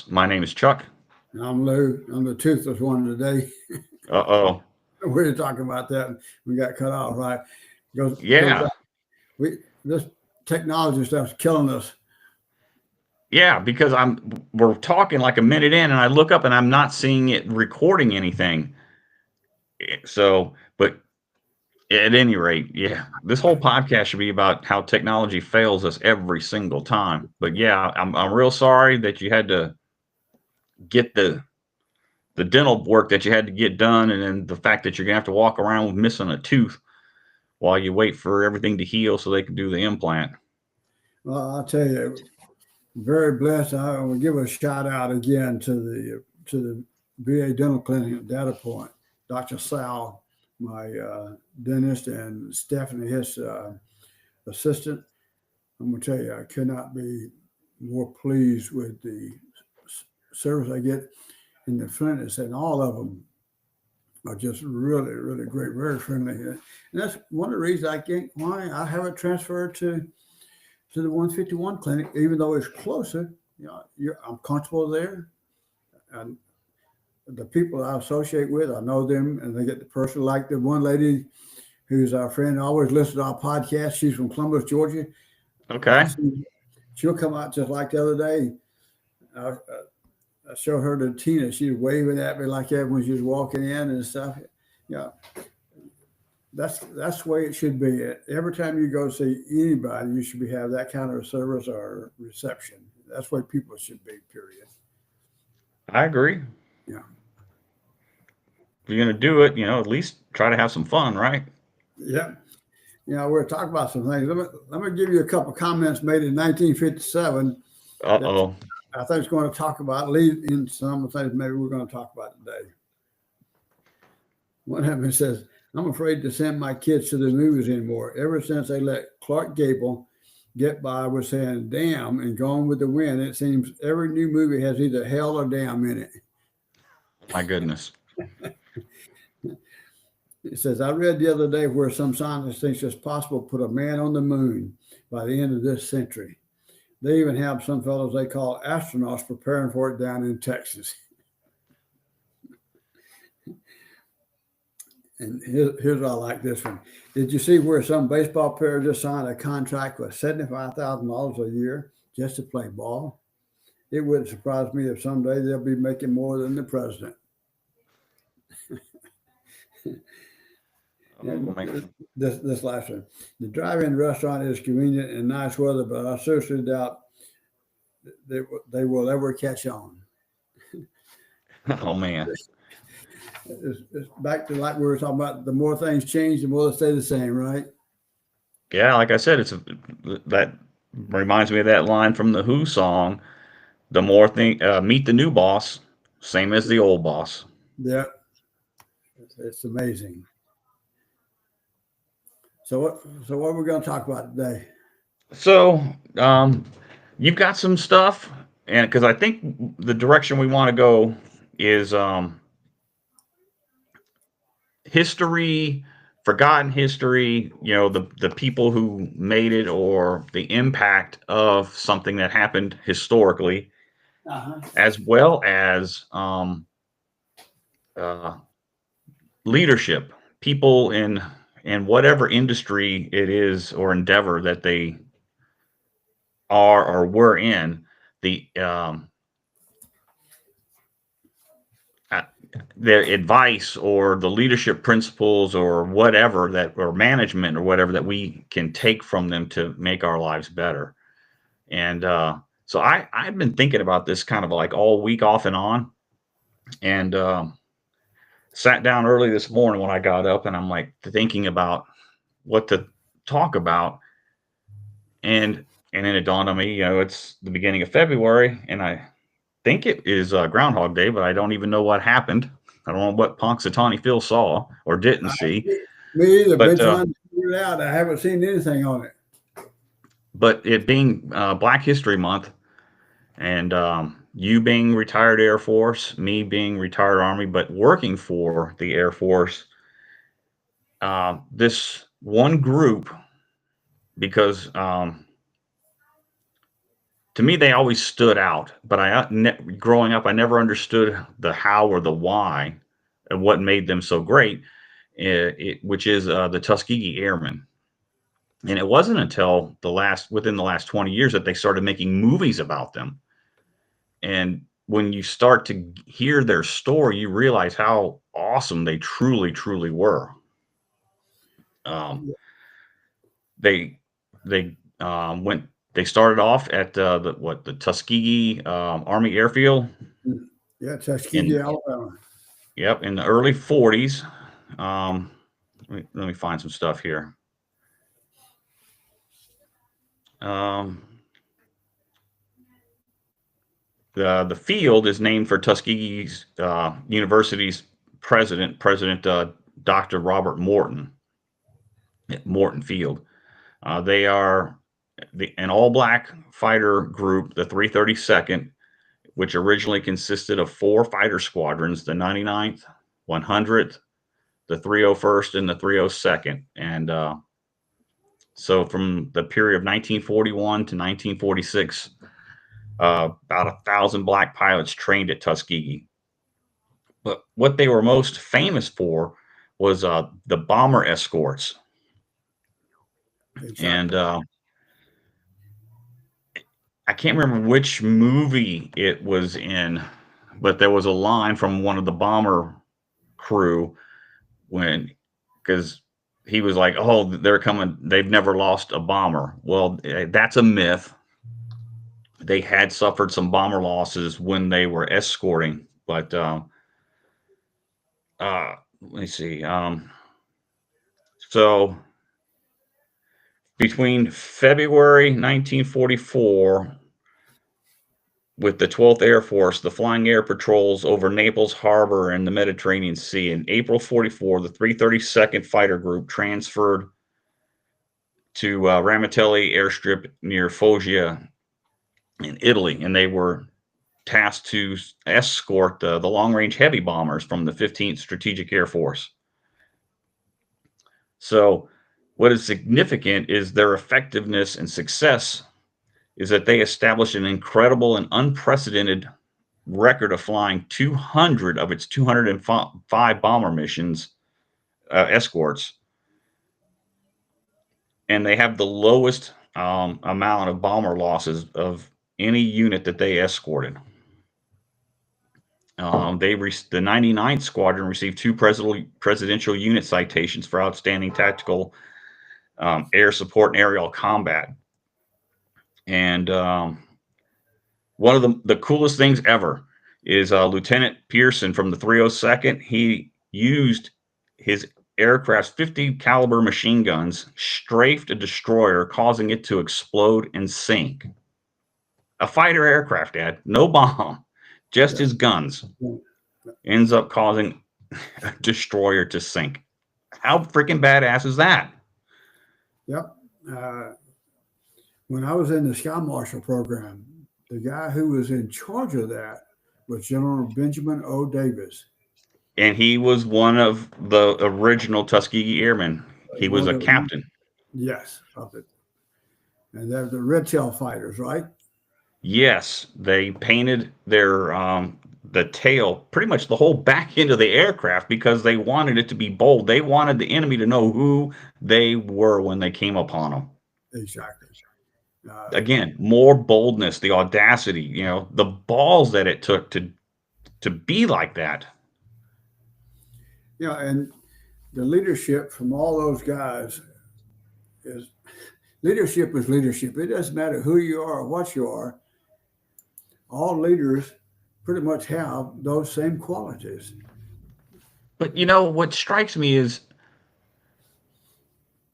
My name is Chuck. I'm Lou. I'm the toothless one today. Uh-oh. We were talking about that. We got cut off, right? Goes Yeah. back. We this technology stuff's killing us. Yeah, because we're talking like a minute in and I look up and I'm not seeing it recording anything. But at any rate, yeah, this whole podcast should be about how technology fails us every single time. But yeah, I'm real sorry that you had to get the dental work that you had to get done, and then the fact that you're gonna have to walk around with missing a tooth while you wait for everything to heal so they can do the implant. Well, I'll tell you, very blessed. I will give a shout out again to the VA Dental Clinic at Data Point, Dr. Sal, my dentist, and Stephanie, his assistant. I'm gonna tell you, I could not be more pleased with the service I get in the clinics, and all of them are just really, really great, very friendly. And that's one of the reasons I think why I haven't transferred to the 151 clinic, even though it's closer. I'm comfortable there, and the people I associate with, I know them, and they get the person. Like the one lady who's our friend, always listens to our podcast. She's from Columbus, Georgia. I Okay. see she'll come out just like the other day. I, I showed her to Tina. She was waving at me like that when she was walking in and stuff. Yeah, that's the way it should be. Every time you go see anybody, you should be have that kind of service or reception. That's the way people should be. Period. I agree. Yeah, If you're gonna do it, at least try to have some fun, right? yeah. We're talking about some things. Let me give you a couple of comments made in 1957 that Uh-oh. I think is going to talk about lead in some of the things maybe we're going to talk about today. One of them says, "I'm afraid to send my kids to the movies anymore. Ever since they let Clark Gable get by with saying damn and Gone with the Wind, it seems every new movie has either hell or damn in it." My goodness. It says, "I read the other day where some scientists think it's possible to put a man on the moon by the end of this century. They even have some fellows they call astronauts preparing for it down in Texas." And here's what I like this one. "Did you see where some baseball player just signed a contract with $75,000 a year just to play ball? It wouldn't surprise me if someday they'll be making more than the president." Oh And man. this last one. "The drive-in restaurant is convenient and nice weather, but I seriously doubt they, they will ever catch on." Oh man. It's back to like we were talking about. The more things change, the more they stay the same, right? Yeah, like I said, that reminds me of that line from the Who song. The more thing meet the new boss, same as the old boss. Yeah, it's amazing. So what are we going to talk about today? So, um, you've got some stuff, and because I think the direction we want to go is history, forgotten history. The people who made it or the impact of something that happened historically, Uh-huh. as well as uh, leadership, people in whatever industry it is or endeavor that they are or were in. The uh, their advice or the leadership principles or whatever that or management or whatever that we can take from them to make our lives better. And so I've been thinking about this kind of like all week off and on, and sat down early this morning when I got up, and I'm like thinking about what to talk about, and then it dawned on me, it's the beginning of February, and I think it is Groundhog Day, but I don't even know what happened. I don't know what Punxsutawney Phil saw or didn't see, Me either. Been but trying to figure it out. I haven't seen anything on it. it being Black History Month, and you being retired Air Force, me being retired Army, but working for the Air Force, this one group, because to me, they always stood out. But growing up, I never understood the how or the why and what made them so great, which is the Tuskegee Airmen. And it wasn't until within the last 20 years that they started making movies about them. And when you start to hear their story, you realize how awesome they truly, truly were. They went. They started off at the Tuskegee Army Airfield. Yeah, Tuskegee, Alabama. Yep, in the early 40s. Let me find some stuff here. The field is named for Tuskegee's University's President Dr. Robert Morton at Morton Field. They are an all-black fighter group, the 332nd, which originally consisted of 4 fighter squadrons: the 99th, 100th, the 301st, and the 302nd. And so from the period of 1941 to 1946, about 1,000 black pilots trained at Tuskegee. But what they were most famous for was the bomber escorts. Exactly. And I can't remember which movie it was in, but there was a line from one of the bomber crew because he was like, "Oh, they're coming. They've never lost a bomber." Well, that's a myth. They had suffered some bomber losses when they were escorting, but let me see. So between February 1944 with the 12th Air Force, the flying air patrols over Naples Harbor and the Mediterranean Sea. In April 44, the 332nd Fighter Group transferred to Ramitelli Airstrip near Foggia in Italy, and they were tasked to escort the long-range heavy bombers from the 15th Strategic Air Force. So what is significant is their effectiveness and success is that they established an incredible and unprecedented record of flying 200 of its 205 bomber missions, escorts. And they have the lowest amount of bomber losses of any unit that they escorted. The 99th Squadron received 2 presidential unit citations for outstanding tactical air support and aerial combat. And one of the coolest things ever is Lieutenant Pearson from the 302nd. He used his aircraft's 50 caliber machine guns, strafed a destroyer, causing it to explode and sink. A fighter aircraft, Dad, no bomb, just his guns, ends up causing a destroyer to sink. How freaking badass is that? Yep. When I was in the Sky Marshal program, the guy who was in charge of that was General Benjamin O. Davis. And he was one of the original Tuskegee Airmen. He was a captain. Yes, of it. And they're the red tail fighters, right? Yes, they painted their the tail, pretty much the whole back end of the aircraft, because they wanted it to be bold. They wanted the enemy to know who they were when they came upon them. Exactly. Again, more boldness, the audacity, the balls that it took to be like that. Yeah, and the leadership from all those guys is leadership. It doesn't matter who you are or what you are. All leaders pretty much have those same qualities. But what strikes me is,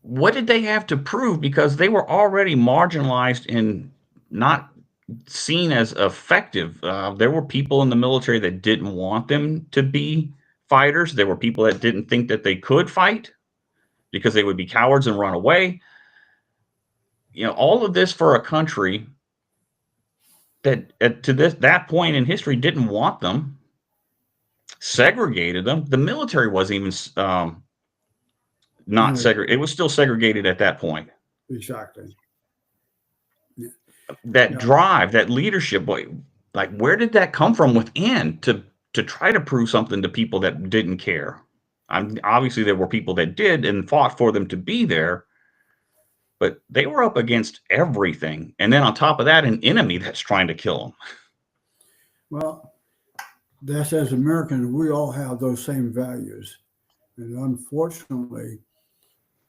what did they have to prove? Because they were already marginalized and not seen as effective. There were people in the military that didn't want them to be fighters. There were people that didn't think that they could fight because they would be cowards and run away. All of this for a country that that point in history didn't want them, segregated them. The military wasn't even not segregated. It was still segregated at that point. Exactly. Yeah. that Yeah. drive, that leadership, like where did that come from within to try to prove something to people that didn't care? Obviously there were people that did and fought for them to be there, but they were up against everything. And then on top of that, an enemy that's trying to kill them. Well, that's as Americans, we all have those same values. And unfortunately,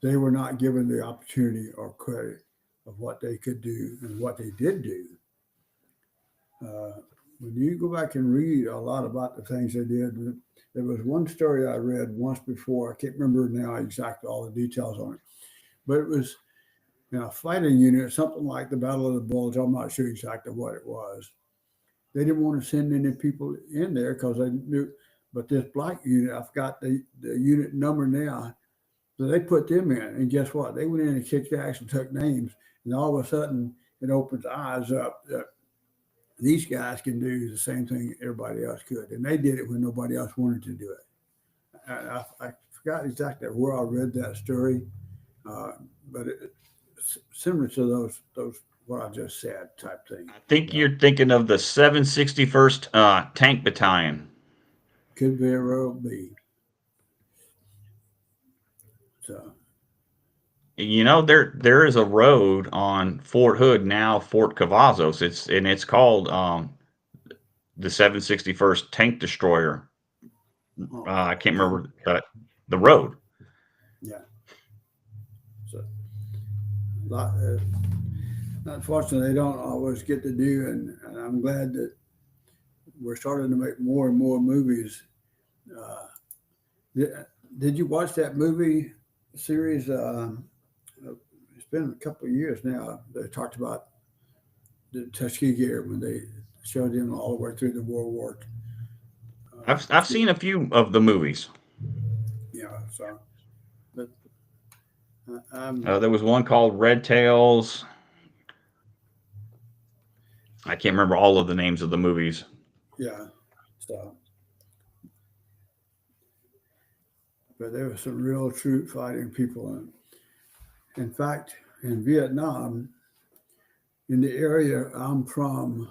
they were not given the opportunity or credit of what they could do and what they did do. When you go back and read a lot about the things they did, there was one story I read once before. I can't remember now exactly all the details on it, but it was in a fighting unit, something like the Battle of the Bulge. I'm not sure exactly what it was. They didn't want to send any people in there because they knew, but this black unit, I forgot the unit number now. So they put them in, and guess what? They went in and kicked ass and took names, and all of a sudden it opens eyes up that these guys can do the same thing everybody else could, and they did it when nobody else wanted to do it. I forgot exactly where I read that story, but it's similar to those what I just said type thing. I think you're thinking of the 761st Tank Battalion. Could very well be. So, there is a road on Fort Hood, now Fort Cavazos. It's called the 761st Tank Destroyer. I can't remember the road. Yeah. So, unfortunately, they don't always get to do, and I'm glad that we're starting to make more and more movies. Did you watch that movie series? It's been a couple of years now. They talked about the Tuskegee Airmen. They showed them all the way through the World War. I've seen a few of the movies. Yeah, so, but there was one called Red Tails. I can't remember all of the names of the movies. Yeah, so, but there were some real true fighting people. In fact, in Vietnam, in the area I'm from,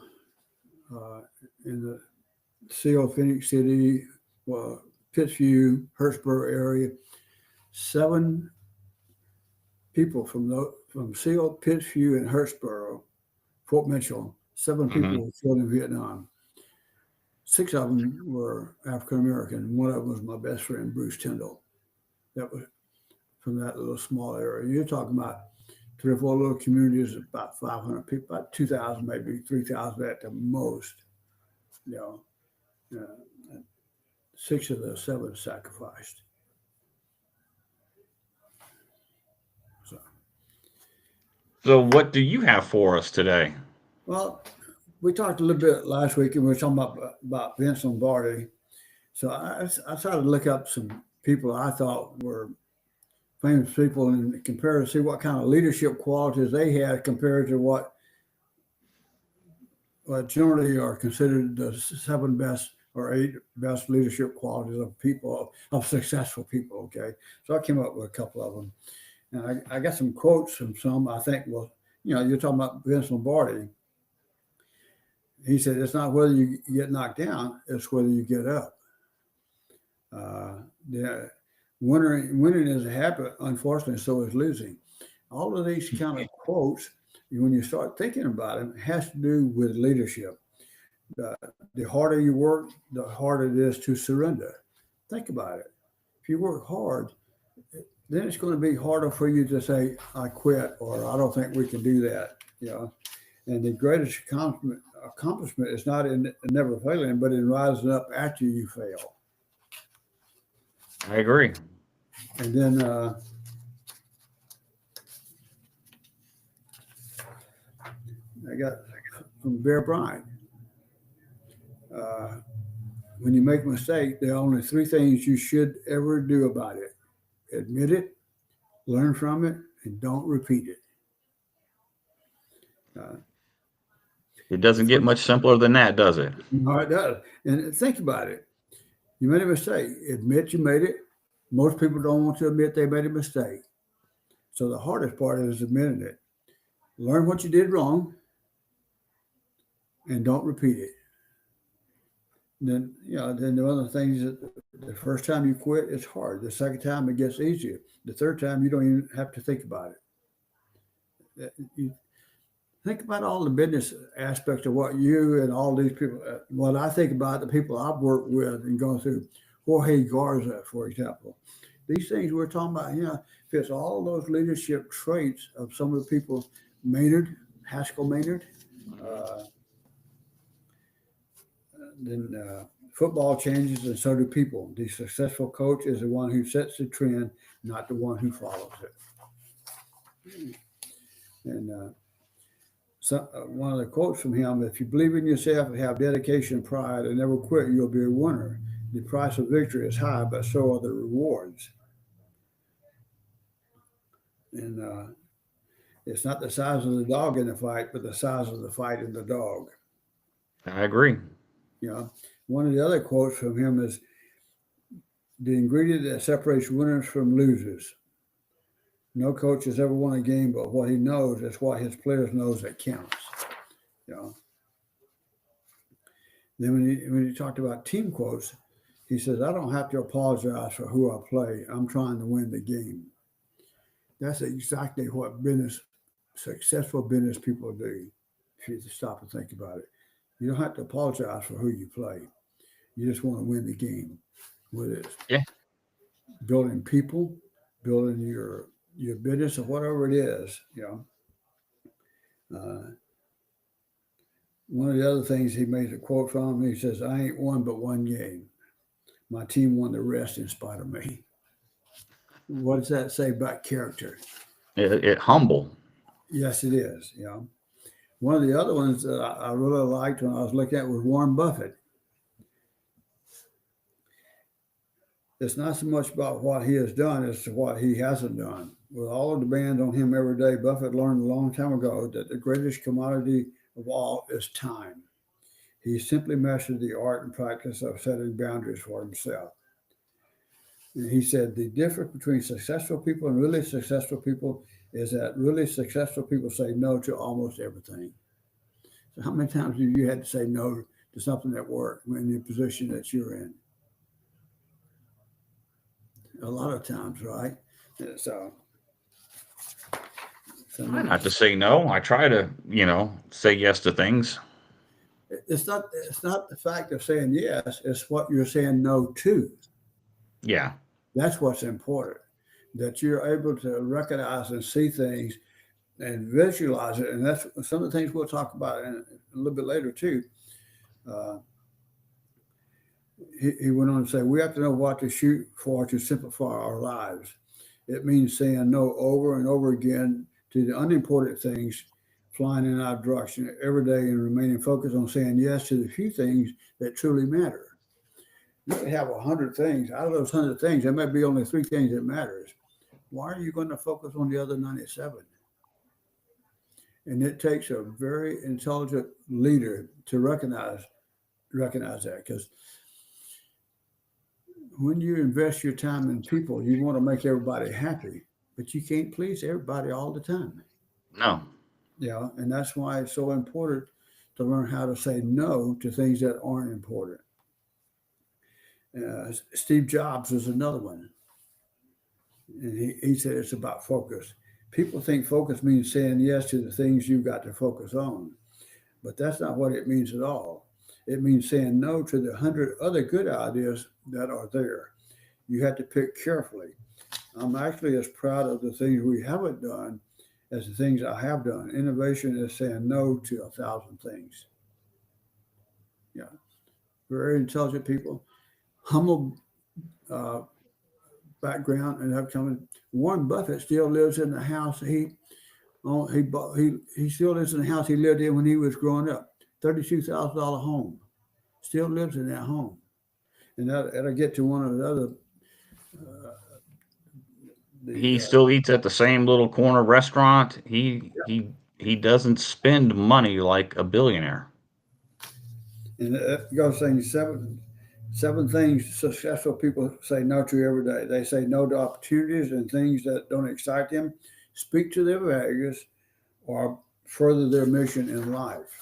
in the SEAL Phoenix City, Pittsview, Hurtsboro area, 7 people from SEAL, Pittsview, and Hurtsboro, Fort Mitchell, 7 people were killed in Vietnam. 6 of them were African American. One of them was my best friend, Bruce Tyndall. That was from that little small area. You're talking about 3 or 4 little communities, about 500 people, about 2,000, maybe 3,000 at the most. 6 of the 7 sacrificed. So what do you have for us today? Well, we talked a little bit last week, and we were talking about Vince Lombardi. So I started to look up some people I thought were famous people and compare to see what kind of leadership qualities they had compared to what generally are considered the 7 best or 8 best leadership qualities of people, of successful people. Okay. So I came up with a couple of them. And I got some quotes from some I think, well, you're talking about Vince Lombardi. He said, it's not whether you get knocked down, it's whether you get up. Winning is a habit, unfortunately, so is losing. All of these kind of quotes, when you start thinking about them, has to do with leadership. The harder you work, the harder it is to surrender. Think about it. If you work hard, then it's going to be harder for you to say, I quit, or I don't think we can do that. And the greatest accomplishment is not in never failing, but in rising up after you fail. I agree. And then I got from Bear Bryant. When you make a mistake, there are only 3 things you should ever do about it: admit it, learn from it, and don't repeat it. It doesn't get much simpler than that, does it? No, it does. And think about it. You made a mistake. Admit you made it. Most people don't want to admit they made a mistake. So the hardest part is admitting it. Learn what you did wrong and don't repeat it. Then, then the other things that the first time you quit, it's hard. The second time it gets easier. The third time you don't even have to think about it. You think about all the business aspects of what you and all these people, what I think about the people I've worked with and gone through, Jorge Garza, for example. These things we're talking about, fits all those leadership traits of some of the people, Maynard, Haskell Maynard, then football changes and so do people. The successful coach is the one who sets the trend, not the one who follows it. And one of the quotes from him, if you believe in yourself and have dedication and pride and never quit, you'll be a winner. The price of victory is high, but so are the rewards. And it's not the size of the dog in the fight, but the size of the fight in the dog. I agree. One of the other quotes from him is, the ingredient that separates winners from losers. No coach has ever won a game, but what he knows is what his players knows that counts. Then when he talked about team quotes, he says, I don't have to apologize for who I play. I'm trying to win the game. That's exactly what successful business people do, if you stop and think about it. You don't have to apologize for who you play. You just want to win the game. Whether it's building people, building your business or whatever it is, one of the other things he made a quote from, he says, I ain't won but one game. My team won the rest in spite of me. What does that say about character? It humble. Yes, it is. One of the other ones that I really liked when I was looking at was Warren Buffett. It's not so much about what he has done as to what he hasn't done. With all the demands on him every day, Buffett learned a long time ago that the greatest commodity of all is time. He simply mastered the art and practice of setting boundaries for himself. And he said the difference between successful people and really successful people is that really successful people say no to almost everything. So how many times have you had to say no to something at work in the position that you're in? A lot of times, right? So try not to say no. I try to, say yes to things. It's not the fact of saying yes, it's what you're saying no to. Yeah. That's what's important. That you're able to recognize and see things and visualize it. And that's some of the things we'll talk about a little bit later too. He went on to say, we have to know what to shoot for to simplify our lives. It means saying no over and over again to the unimportant things flying in our direction every day and remaining focused on saying yes to the few things that truly matter. You can have 100 things. Out of those 100 things, there may be only 3 things that matters. Why are you going to focus on the other 97? And it takes a very intelligent leader to recognize that, because when you invest your time in people, you want to make everybody happy, but you can't please everybody all the time. No. And that's why it's so important to learn how to say no to things that aren't important. Steve Jobs is another one. And he said it's about focus. People think focus means saying yes to the things you've got to focus on, but that's not what it means at all. It means saying no to the 100 other good ideas that are there. You have to pick carefully. I'm actually as proud of the things we haven't done as the things I have done. Innovation is saying no to 1,000 things. Very intelligent people, humble background and upcoming. Warren Buffett still lives in the house he still lives in the house he lived in when he was growing up. $32,000 home. Still lives in that home. And that'll get to one of the other. He still eats at the same little corner restaurant. He doesn't spend money like a billionaire. And it goes saying seven things successful people say no to every day. They say no to opportunities and things that don't excite them, speak to their values, or further their mission in life.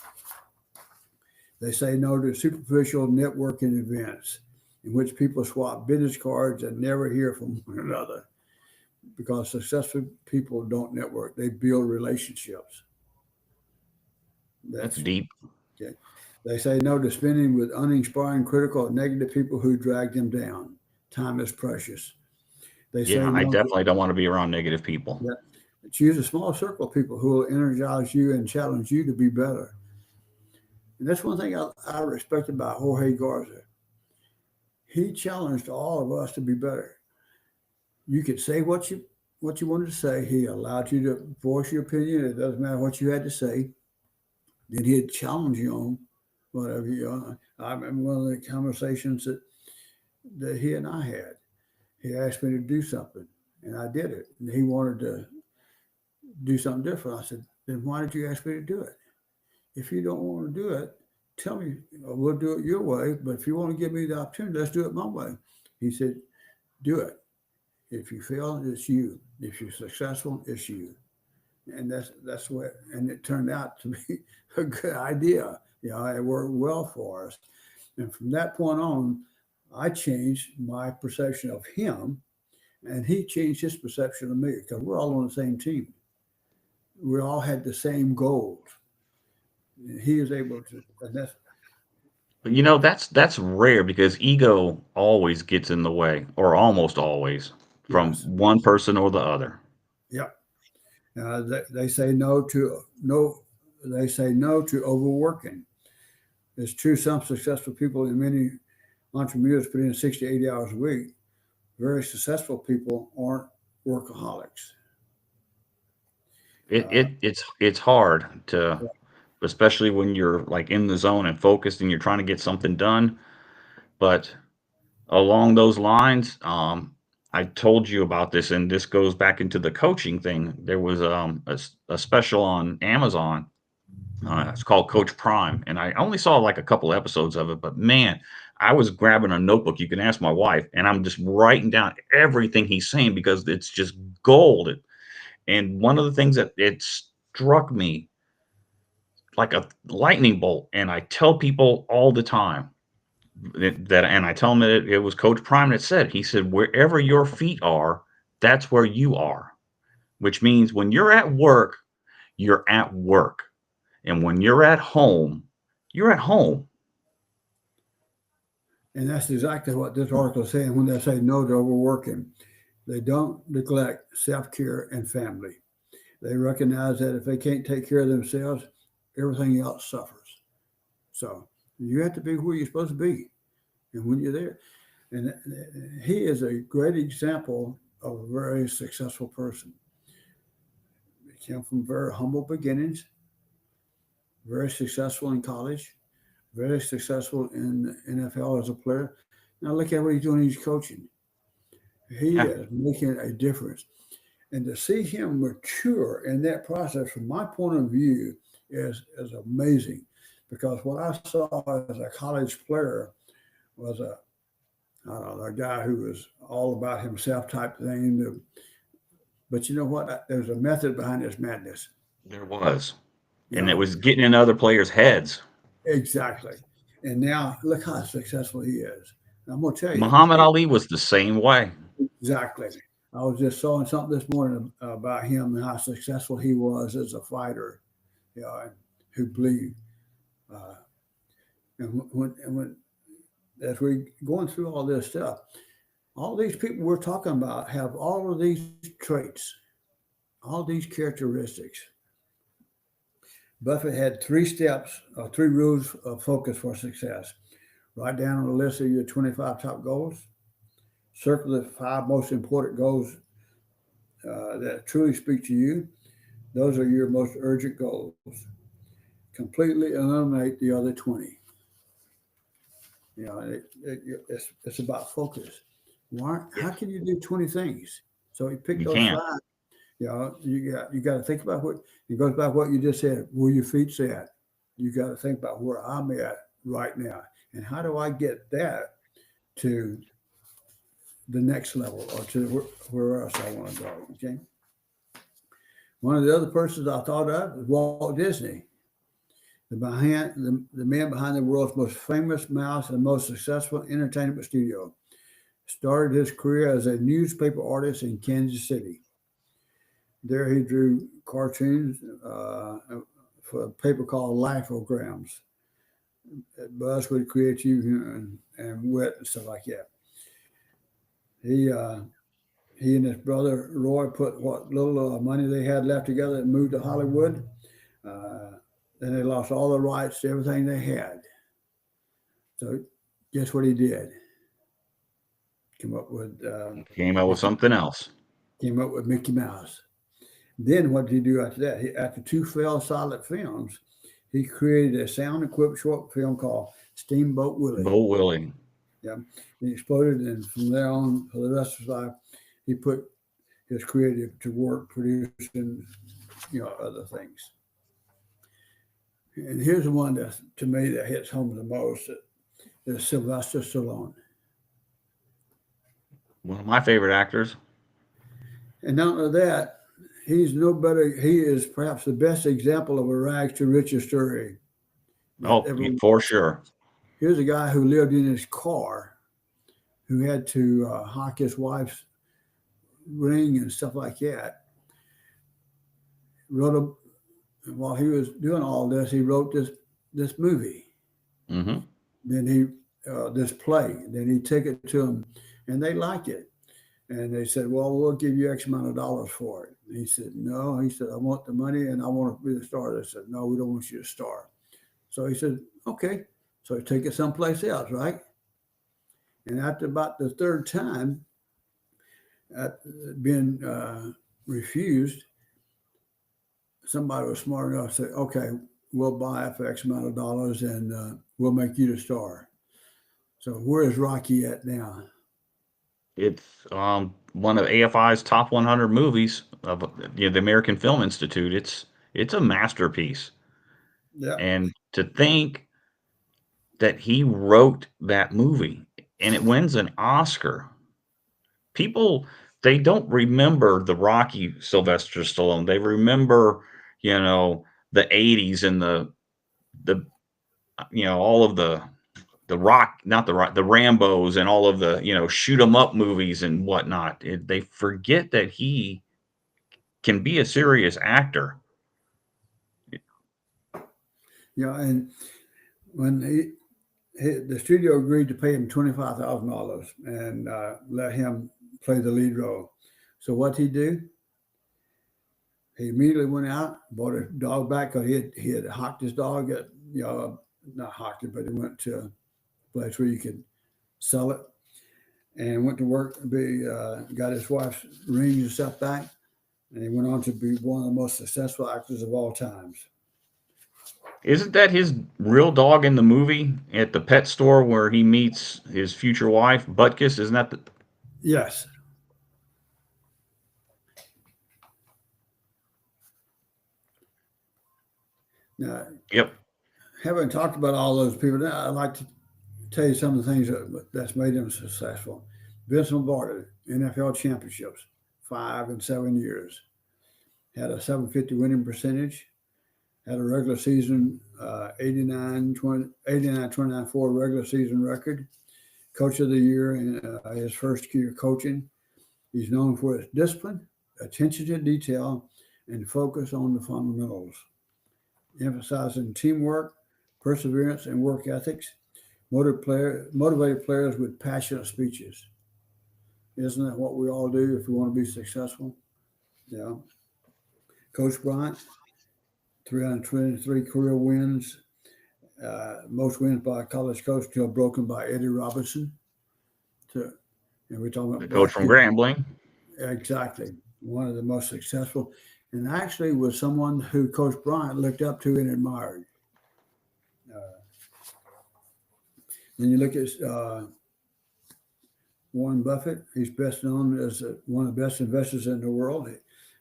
They say no to superficial networking events in which people swap business cards and never hear from one another, because successful people don't network, they build relationships. That's That's deep. okay. They say no to spending with uninspiring, critical, or negative people who drag them down. Time is precious. They Yeah, say I no to definitely don't want to be around negative people. that. Choose a small circle of people who will energize you and challenge you to be better. And that's one thing I respect about Jorge Garza. He challenged all of us to be better. You could say what you wanted to say. He allowed you to voice your opinion. It doesn't matter what you had to say. Then he'd challenge you on whatever you. I remember one of the conversations that he and I had. He asked me to do something, and I did it. And he wanted to do something different. I said, "Then why did you ask me to do it? If you don't want to do it, tell me. We'll do it your way. But if you want to give me the opportunity, let's do it my way." He said, "Do it. If you fail, it's you. If you're successful, it's you." And that's what. And it turned out to be a good idea. It worked well for us. And from that point on, I changed my perception of him, and he changed his perception of me, because we're all on the same team. We all had the same goals. And he is able to, and that's But that's rare because ego always gets in the way, or almost always, from yes, one person or the other. yep. They say no to no. They say no to overworking. It's true. Some successful people and many entrepreneurs put in 60, 80 hours a week. Very successful people aren't workaholics. Uh, It's hard to, especially when you're like in the zone and focused and you're trying to get something done. But along those lines, I told you about this, and this goes back into the coaching thing. There was a special on Amazon. It's called Coach Prime, and I only saw like a couple episodes of it. But man, I was grabbing a notebook. You can ask my wife, and I'm just writing down everything he's saying because it's just gold. And one of the things that it struck me like a lightning bolt, and I tell people all the time and I tell them that it was Coach Prime that said, he said, wherever your feet are, that's where you are, which means when you're at work, you're at work. And when you're at home, you're at home. and that's exactly what this article is saying when they say no to overworking. They don't neglect self care and family. They recognize that if they can't take care of themselves, everything else suffers. So you have to be where you're supposed to be, and when you're there. And he is a great example of a very successful person. He came from very humble beginnings, very successful in college, very successful in the NFL as a player. Now look at what he's doing. He's coaching. He Yeah. is making a difference. And to see him mature in that process, from my point of view, is amazing. Because what I saw as a college player was I don't know, a guy who was all about himself type thing. But you know what? There's a method behind this madness. There was. You And it know, was getting in other players' heads. exactly. And now look how successful he is. And I'm going to tell you, Muhammad Ali was the same way. exactly. I was just showing something this morning about him and how successful he was as a fighter, and who believed. Uh, and when as we going through all this stuff, all these people we're talking about have all of these traits, all these characteristics. Buffett had 3 steps, 3 rules of focus for success. Write down on the list of your 25 top goals. Circle the 5 most important goals that truly speak to you. Those are your most urgent goals. Completely eliminate the other 20. It's about focus. How Yeah. can you do 20 things? So he picked You those can't. 5. You got to think about what it goes back what you just said. Where your feet's at. You got to think about where I'm at right now, and how do I get that to the next level or to where else I want to go. Okay. One of the other persons I thought of was Walt Disney. The man behind the world's most famous mouse and most successful entertainment studio. Started his career as a newspaper artist in Kansas City. There he drew cartoons for a paper called Lifograms. Buzz with creativity and wit and stuff like that. He and his brother Roy put what little money they had left together and moved to Hollywood. Then they lost all the rights to everything they had. So guess what he did? Came up with something else. Came up with Mickey Mouse. Then what did he do after that? After two failed silent films, he created a sound-equipped short film called Steamboat Willie. Boat Willie. Yeah, he exploded, and from there on, for the rest of his life, he put his creative to work producing, other things. And here's the one that, to me, that hits home the most: is Sylvester Stallone. One of my favorite actors. And not only that, he's no better. He is perhaps the best example of a rags to riches story. For sure. Here's a guy who lived in his car, who had to hock his wife's ring and stuff like that. While he was doing all this, he wrote this movie. Mm-hmm. Then this play. Then he took it to them, and they liked it. And they said, "Well, we'll give you X amount of dollars for it." And he said, "No." He said, "I want the money, and I want to be the star." They said, "No, we don't want you to star." So he said, "Okay." So he took it someplace else, right? And after about the third time, being refused, somebody was smart enough to say, "Okay, we'll buy it for X amount of dollars, and we'll make you the star." So where is Rocky at now? It's one of AFI's top 100 movies of the American Film Institute. It's a masterpiece. Yeah. And to think that he wrote that movie and it wins an Oscar. People, they don't remember the Rocky Sylvester Stallone. They remember, the 80s and the all of the Rock, not the Rock, the Rambos and all of the, shoot 'em up movies and whatnot. They forget that he can be a serious actor. Yeah, and when the studio agreed to pay him $25,000 and let him play the lead role. So what he do? He immediately went out, bought a dog back because he had hocked his dog at, not hocked it, but he went to a place where you could sell it, and went to work. Got his wife's ring and stuff back, and he went on to be one of the most successful actors of all times. Isn't that his real dog in the movie at the pet store where he meets his future wife, Butkus? Isn't that the... Yes. Now, yep. Having talked about all those people, I'd like to tell you some of the things that's made them successful. Vince Lombardi, NFL championships, 5 and 7 years. Had a 750 winning percentage. Had a regular season 89-29-4 regular season record. Coach of the year in his first year coaching. He's known for his discipline, attention to detail, and focus on the fundamentals. Emphasizing teamwork, perseverance, and work ethics. Motivated players with passionate speeches. Isn't that what we all do if we want to be successful? Yeah. Coach Bryant, 323 career wins, most wins by a college coach till broken by Eddie Robinson. And we're talking about the coach from Grambling. Exactly. One of the most successful, and actually was someone who Coach Bryant looked up to and admired. Then you look at Warren Buffett. He's best known as one of the best investors in the world.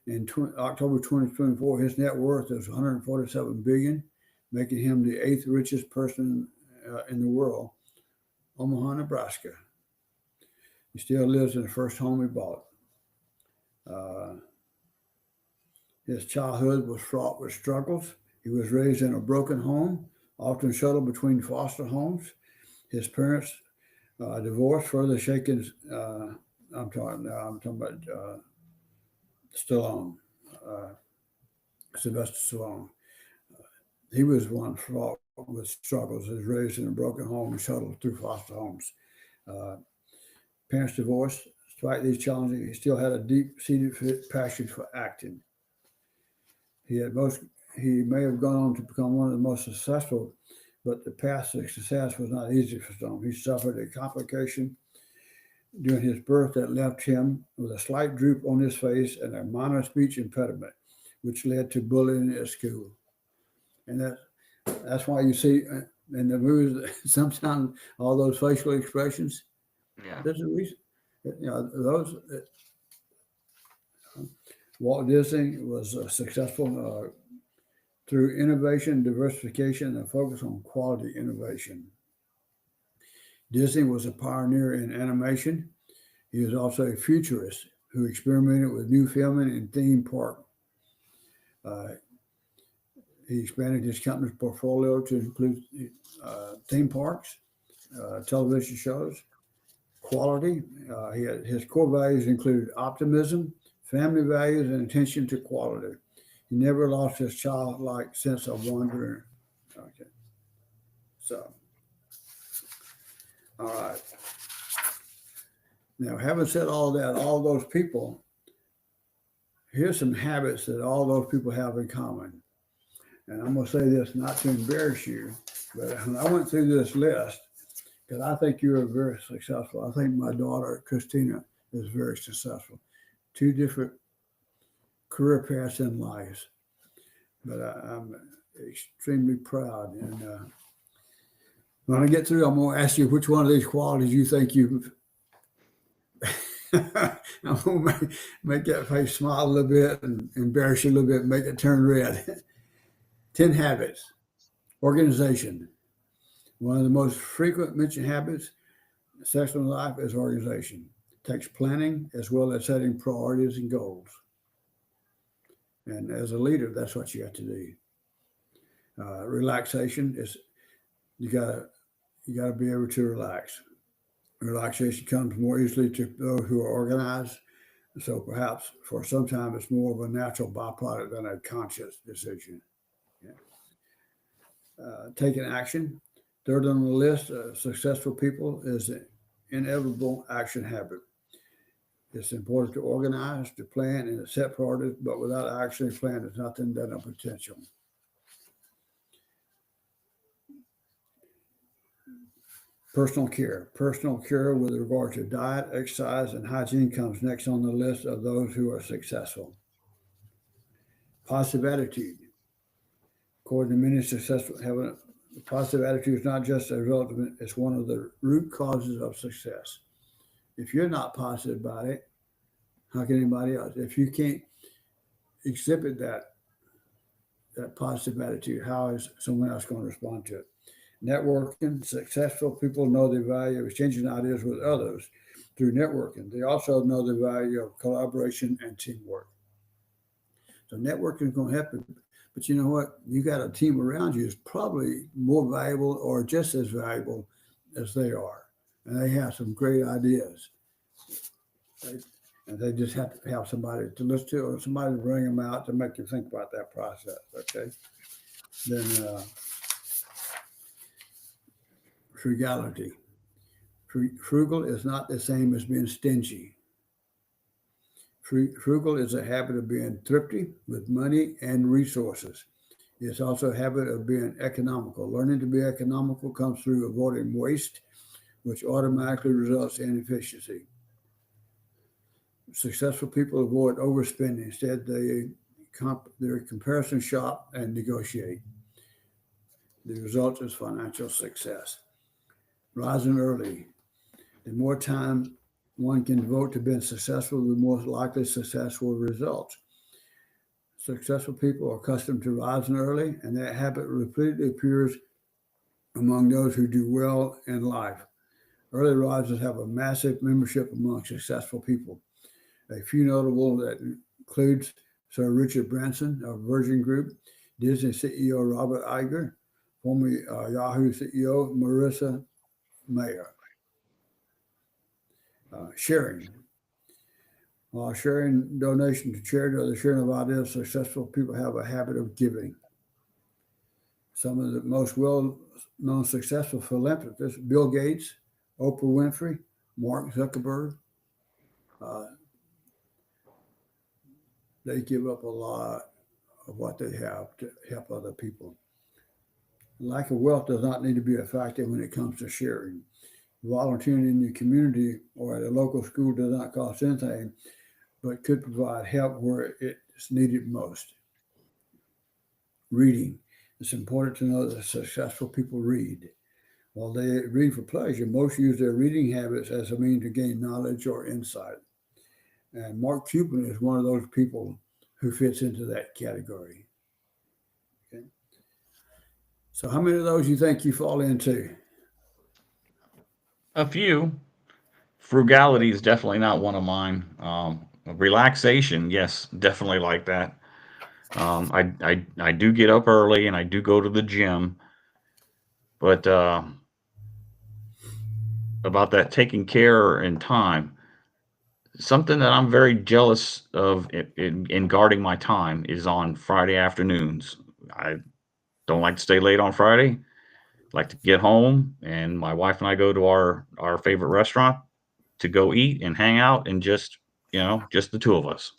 In October 2024, his net worth is $147 billion, making him the 8th richest person in the world. Omaha, Nebraska. He still lives in the first home he bought. His childhood was fraught with struggles. He was raised in a broken home, often shuttled between foster homes. His parents divorced, further shaking. I'm talking about Stallone, Sylvester Stallone. He was one fraught with struggles. He was raised in a broken home and shuttled through foster homes. Parents divorced. Despite these challenges, he still had a deep-seated passion for acting. He may have gone on to become one of the most successful, but the path to success was not easy for Stone. He suffered a complication during his birth that left him with a slight droop on his face and a minor speech impediment, which led to bullying at school. And that's why you see in the movies sometimes all those facial expressions. Yeah. There's a reason. Those. Walt Disney was successful through innovation, diversification, and focus on quality innovation. Disney was a pioneer in animation. He was also a futurist who experimented with new filming and theme park. He expanded his company's portfolio to include theme parks, television shows, quality. His core values included optimism, family values, and attention to quality. He never lost his childlike sense of wonder. Okay. So, all right. Now, having said all that, all those people, here's some habits that all those people have in common. And I'm going to say this not to embarrass you, but when I went through this list, because I think you are very successful. I think my daughter, Christina, is very successful. 2 different career paths in life. But I'm extremely proud. And when I get through, I'm going to ask you which one of these qualities you think you've. I'm going to make that face smile a little bit and embarrass you a little bit and make it turn red. 10 habits. Organization. One of the most frequent mentioned habits in sexual life is organization. It takes planning as well as setting priorities and goals. And as a leader, that's what you have to do. Relaxation is you gotta be able to relax. Relaxation comes more easily to those who are organized. So perhaps for some time it's more of a natural byproduct than a conscious decision. Yeah. Taking action. Third on the list of successful people is an inevitable action habit. It's important to organize, to plan, and to set priorities, but without action and plan, there's nothing done on potential. Personal care. Personal care with regard to diet, exercise, and hygiene comes next on the list of those who are successful. Positive attitude. According to many successful, having a positive attitude is not just a result of it, it's one of the root causes of success. If you're not positive about it, how can anybody else? If you can't exhibit that positive attitude, how is someone else going to respond to it? Networking. Successful people know the value of exchanging ideas with others through networking. They also know the value of collaboration and teamwork. So networking is going to help you. But you know what? You got a team around you is probably more valuable or just as valuable as they are. And they have some great ideas. And they just have to have somebody to listen to or somebody to bring them out to make you think about that process, okay? Then frugality. Frugal is not the same as being stingy. Frugal is a habit of being thrifty with money and resources. It's also a habit of being economical. Learning to be economical comes through avoiding waste, which automatically results in efficiency. Successful people avoid overspending. Instead, they comparison shop and negotiate. The result is financial success. Rising early. The more time one can devote to being successful, the more likely successful results. Successful people are accustomed to rising early, and that habit repeatedly appears among those who do well in life. Early risers have a massive membership among successful people. A few notable that includes Sir Richard Branson of Virgin Group, Disney CEO Robert Iger, former Yahoo CEO Marissa Mayer. Sharing. Sharing donation to charity or the sharing of ideas. Successful people have a habit of giving. Some of the most well-known successful philanthropists: Bill Gates, Oprah Winfrey, Mark Zuckerberg. They give up a lot of what they have to help other people. Lack of wealth does not need to be a factor when it comes to sharing. Volunteering in your community or at a local school does not cost anything, but could provide help where it's needed most. Reading. It's important to know that successful people read. While they read for pleasure, most use their reading habits as a means to gain knowledge or insight. And Mark Cuban is one of those people who fits into that category. Okay. So how many of those you think you fall into? A few. Frugality is definitely not one of mine. Relaxation, yes, definitely like that. I do get up early and I do go to the gym, but about that taking care and time, something that I'm very jealous of in guarding my time is on Friday afternoons. I don't like to stay late on Friday. Like to get home, and my wife and I go to our favorite restaurant to go eat and hang out, and just just the two of us.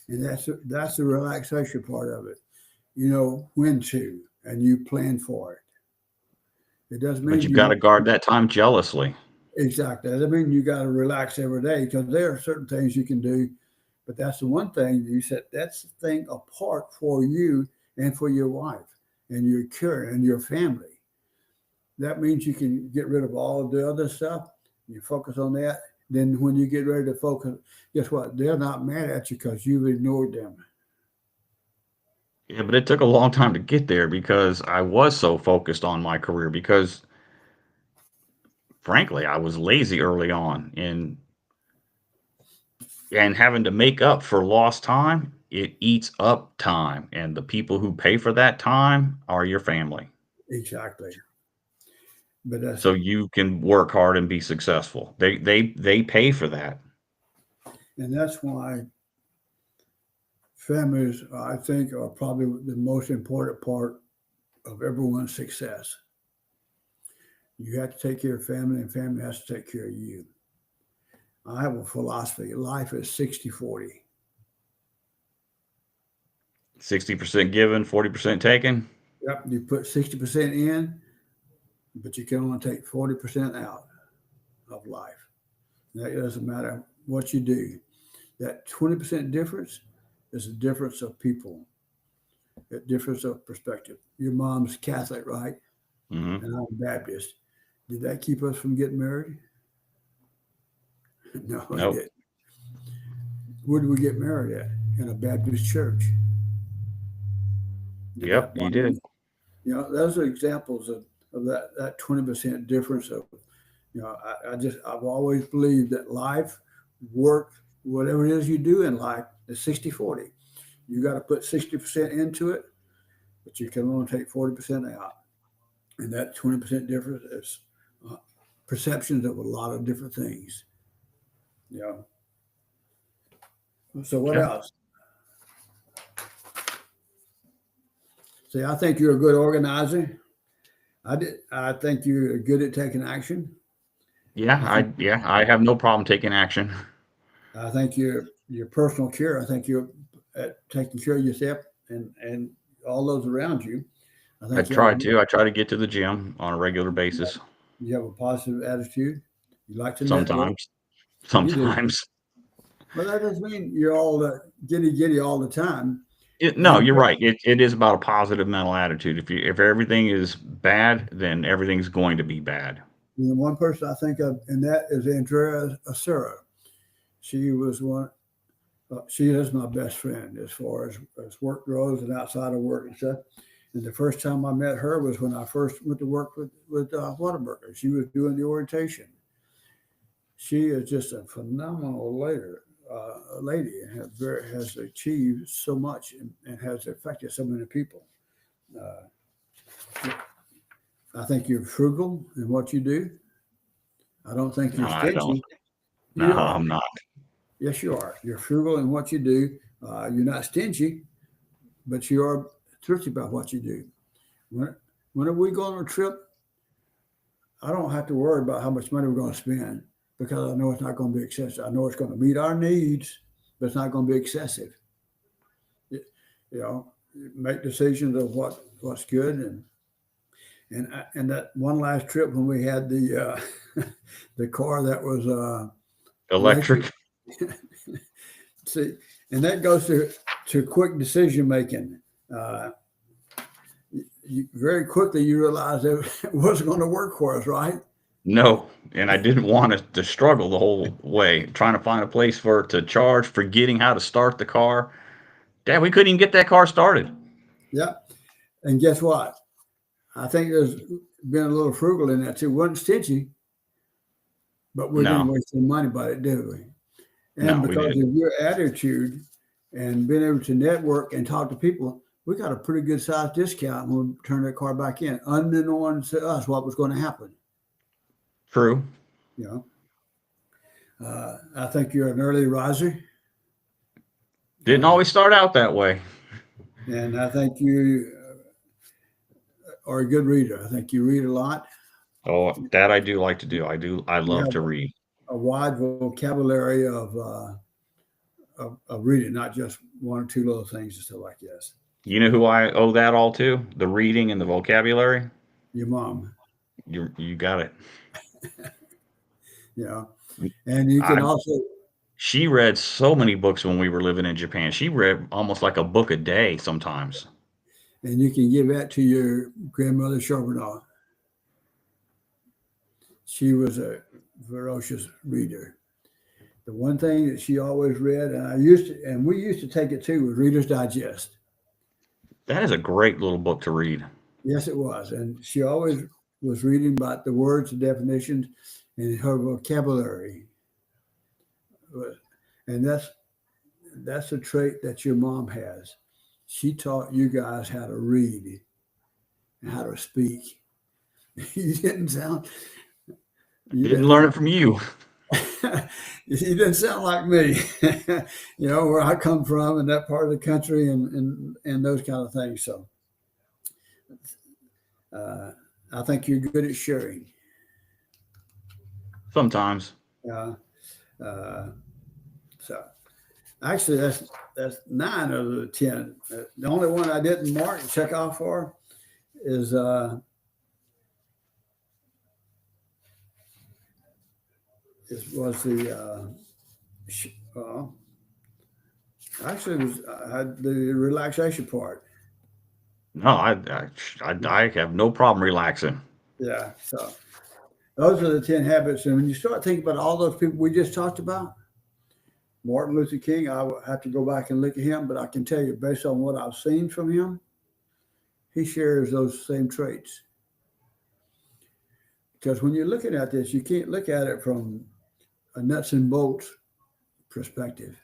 And that's the relaxation part of it. You know when to, and you plan for it. It doesn't But mean you've got you to guard that time jealously. exactly. It doesn't mean you got to relax every day because there are certain things you can do. But that's the one thing you said. That's the thing apart for you and for your wife and your care and your family. That means you can get rid of all of the other stuff. You focus on that. Then when you get ready to focus, guess what? They're not mad at you because you've ignored them. Yeah, but it took a long time to get there because I was so focused on my career because frankly, I was lazy early on and having to make up for lost time, it eats up time, and the people who pay for that time are your family. Exactly. But that's So you can work hard and be successful. They pay for that. and that's why families, I think, are probably the most important part of everyone's success. You have to take care of family, and family has to take care of you. I have a philosophy: life is 60-40. 60% given, 40% taken. Yep, you put 60% in, but you can only take 40% out of life. That doesn't matter what you do. That 20% difference is a difference of people, a difference of perspective. Your mom's Catholic, right? Hmm. And I'm Baptist. Did that keep us from getting married? No, it Nope. didn't. Where did we get married at? In a Baptist church. Did that Yep, you bother did. you? You know, those are examples of that 20% difference of, I've always believed that life, work, whatever it is you do in life is 60-40. You got to put 60% into it, but you can only take 40% out. And that 20% difference is perceptions of a lot of different things. Yeah. So what Yep. else? See, I think you're a good organizer. I think you're good at taking action. Yeah, I think I have no problem taking action. I think your personal care. I think you're at taking care of yourself and all those around you. I I think try to. I try to get to the gym on a regular basis. you have a positive attitude. You like to network. Sometimes. You do. Sometimes. But that doesn't mean you're all the giddy all the time. No, And you're right. It is about a positive mental attitude. If everything is bad, then everything's going to be bad. the one person I think of, and that is Andrea Acera. She was one. She is my best friend as far as work goes and outside of work and stuff. And the first time I met her was when I first went to work with Whataburger. She was doing the orientation. She is just a phenomenal leader, lady and has achieved so much and has affected so many people. I think you're frugal in what you do. I don't think No, you're I don't. stingy. No, You are. I'm not. Yes, you are. You're frugal in what you do. You're not stingy, but you are thrifty about what you do. When we go on a trip, I don't have to worry about how much money we're going to spend because I know it's not going to be excessive. I know it's going to meet our needs, but it's not going to be excessive. You know, make decisions of what's good and that one last trip when we had the the car that was electric. Electric. See, and that goes to quick decision making. Very quickly you realize that it wasn't going to work for us, right? No, and I didn't want to struggle the whole way, trying to find a place for it to charge, forgetting how to start the car. Dad, we couldn't even get that car started. Yeah. And guess what? I think there's been a little frugal in that too. Wasn't stingy, but we didn't No, waste any money by it, did we? no, And we because didn't. of your attitude and being able to network and talk to people, we got a pretty good size discount when we turned that car back in, unknown to us what was going to happen. True. You know, I think you're an early riser, Didn't always start out that way. and I think you are a good reader. I think you read a lot. Oh, that I do like to do. I You love have to read. a wide vocabulary of reading, not just one or two little things and stuff like this. You know who I owe that all to? The reading and the vocabulary. Your mom, You got it. you know, and you can I also, She read so many books when we were living in Japan. She read almost like a book a day sometimes. and you can give that to your grandmother Charbonneau. She was a ferocious reader. The one thing that she always read, and we used to take it too, was Reader's Digest. That is a great little book to read. Yes, it was, and she always was reading about the words, the definitions, and her vocabulary. And that's a trait that your mom has. She taught you guys how to read and how to speak. You didn't sound. You Didn't didn't. learn it from you. You didn't sound like me. You know where I come from in that part of the country and those kind of things. So I think you're good at sharing. Sometimes. Uh, uh, so actually, that's 9 of the 10. The only one I didn't mark and check off for is was the actually it was had the relaxation part. No, I have no problem relaxing. Yeah. So those are the 10 habits, and when you start thinking about all those people we just talked about, Martin Luther King, I would have to go back and look at him, but I can tell you based on what I've seen from him, he shares those same traits. Because when you're looking at this, you can't look at it from a nuts and bolts perspective.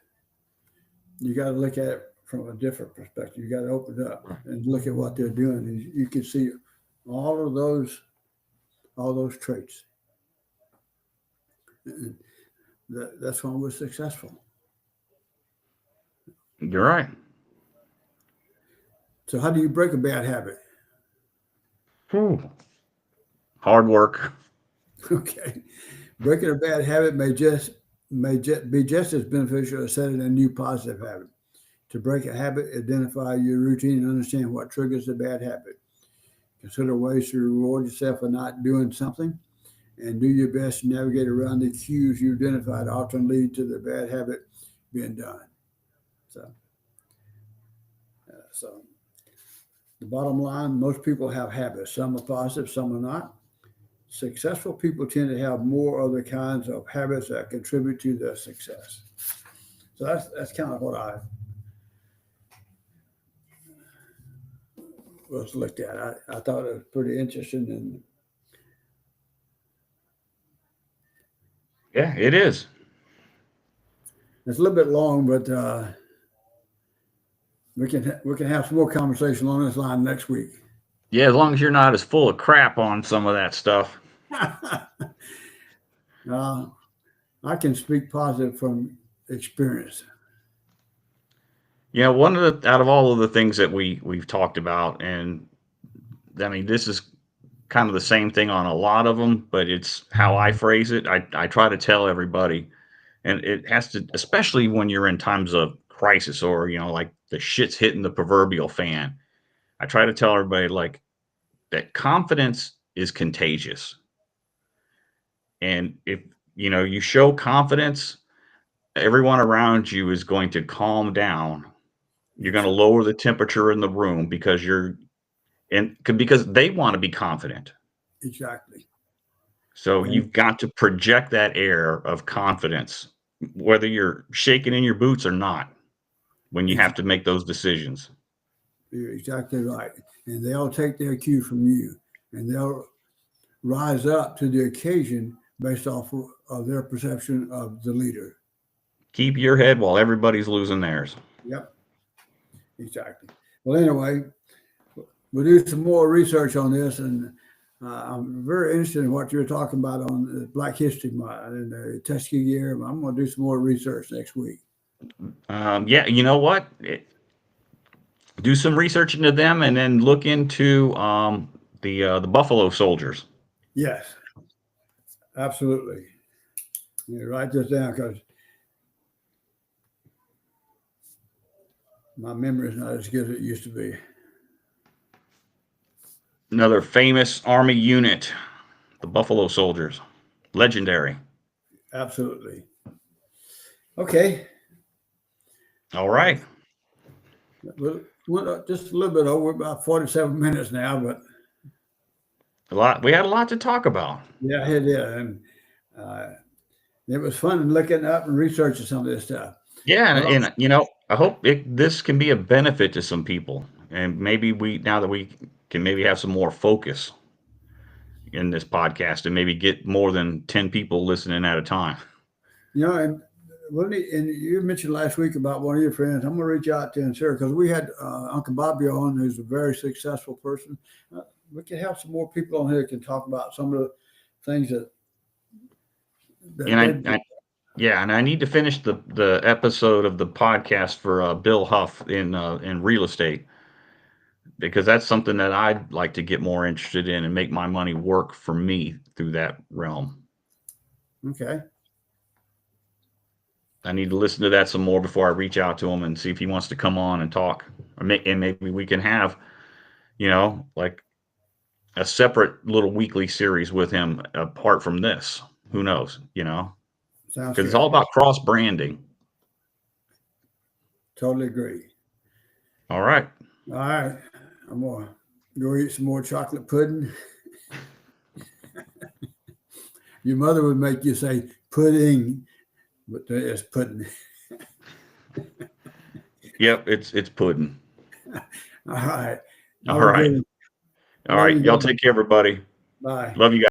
You got to look at it from a different perspective. You got to open it up and look at what they're doing. And you can see all those traits. And that's why we're successful. You're right. So how do you break a bad habit? Whew. Hard work. Okay. Breaking a bad habit may be just as beneficial as setting a new positive habit. To break a habit, identify your routine and understand what triggers the bad habit. Consider ways to reward yourself for not doing something, and do your best to navigate around the cues you identified often lead to the bad habit being done. So the bottom line, most people have habits. Some are positive, some are not. Successful people tend to have more other kinds of habits that contribute to their success. So that's kind of what I was looked at. I thought it was pretty interesting. And Yeah, it is. It's a little bit long, but we can have some more conversation along this line next week. Yeah, as long as you're not as full of crap on some of that stuff. I can speak positive from experience. Yeah, out of all of the things that we've talked about, and I mean, this is kind of the same thing on a lot of them, but it's how I phrase it. I try to tell everybody, and it has to, especially when you're in times of crisis or, like the shit's hitting the proverbial fan. I try to tell everybody like that confidence is contagious. And if, you show confidence, everyone around you is going to calm down. You're going to lower the temperature in the room because because they want to be confident. Exactly. So you've got to project that air of confidence, whether you're shaking in your boots or not, when you have to make those decisions. You're exactly right. And they'll take their cue from you, and they'll rise up to the occasion based off of their perception of the leader. Keep your head while everybody's losing theirs. Yep. Exactly. Well, anyway, we'll do some more research on this, and I'm very interested in what you're talking about on the Black History Month and the Tuskegee year. I'm going to do some more research next week. Yeah, you know what? Do some research into them, and then look into the Buffalo Soldiers. Yes, absolutely. Yeah, write this down because my memory is not as good as it used to be. Another famous Army unit, the Buffalo Soldiers. Legendary. Absolutely. Okay. All right. Well, just a little bit over, about 47 minutes now, but We had a lot to talk about. yeah, it did. And it was fun looking up and researching some of this stuff. Yeah, and I hope this can be a benefit to some people, and maybe now that we can maybe have some more focus in this podcast, and maybe get more than 10 people listening at a time. And you mentioned last week about one of your friends. I'm going to reach out to him, sir, because we had Uncle Bobby on, who's a very successful person. We can have some more people on here that can talk about some of the things that. And I need to finish the episode of the podcast for Bill Huff in real estate, because that's something that I'd like to get more interested in and make my money work for me through that realm. Okay. I need to listen to that some more before I reach out to him and see if he wants to come on and talk, and maybe we can have, like a separate little weekly series with him apart from this. Who knows, because it's all about cross branding. Totally agree. All right. I'm going to go eat some more chocolate pudding. Your mother would make you say pudding, but it's pudding. Yep, it's pudding. All right. All right. Y'all take care, everybody. Bye. Love you guys.